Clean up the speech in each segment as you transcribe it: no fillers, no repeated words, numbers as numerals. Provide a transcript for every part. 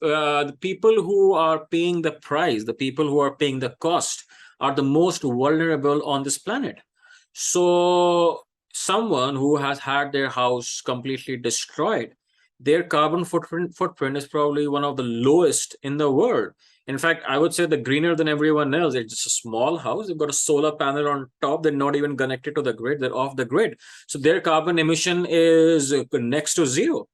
the people who are paying the price, the people who are paying the cost, are the most vulnerable on this planet. So, someone who has had their house completely destroyed, their carbon footprint is probably one of the lowest in the world. In fact, I would say the greener than everyone else. It's just a small house. They've got a solar panel on top. They're not even connected to the grid. They're off the grid. So their carbon emission is next to zero,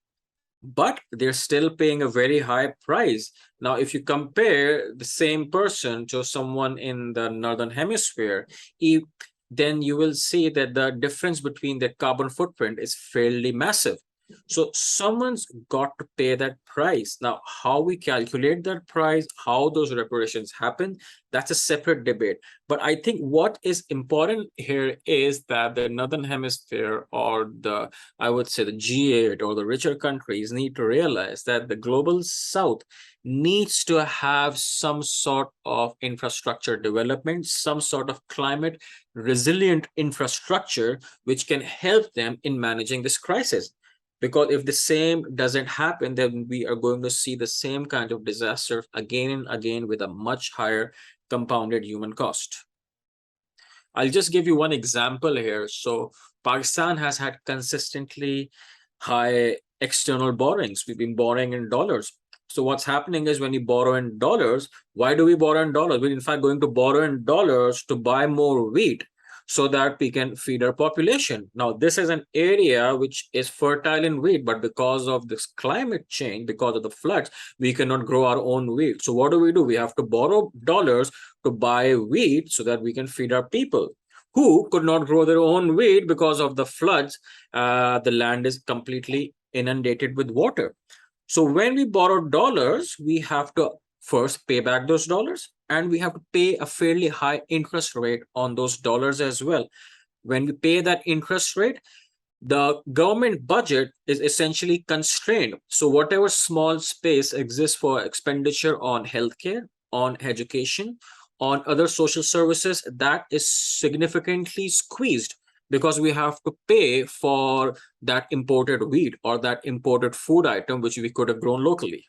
but they're still paying a very high price. Now, if you compare the same person to someone in the northern hemisphere, then you will see that the difference between their carbon footprint is fairly massive. So someone's got to pay that price. Now, how we calculate that price, how those reparations happen, that's a separate debate. But I think what is important here is that the northern hemisphere, or the, I would say, the G8 or the richer countries, need to realize that the global south needs to have some sort of infrastructure development, some sort of climate resilient infrastructure which can help them in managing this crisis. Because if the same doesn't happen, then we are going to see the same kind of disaster again and again with a much higher compounded human cost. I'll just give you one example here. So Pakistan has had consistently high external borrowings. We've been borrowing in dollars. So what's happening is, when you borrow in dollars, why do we borrow in dollars? We're in fact going to borrow in dollars to buy more wheat so that we can feed our population. Now, this is an area which is fertile in wheat, but because of this climate change, because of the floods, we cannot grow our own wheat. So what do? We have to borrow dollars to buy wheat so that we can feed our people who could not grow their own wheat because of the floods. The land is completely inundated with water. So when we borrow dollars, we have to first pay back those dollars, and we have to pay a fairly high interest rate on those dollars as well. When we pay that interest rate, the government budget is essentially constrained. So whatever small space exists for expenditure on healthcare, on education, on other social services, that is significantly squeezed, because we have to pay for that imported wheat or that imported food item which we could have grown locally.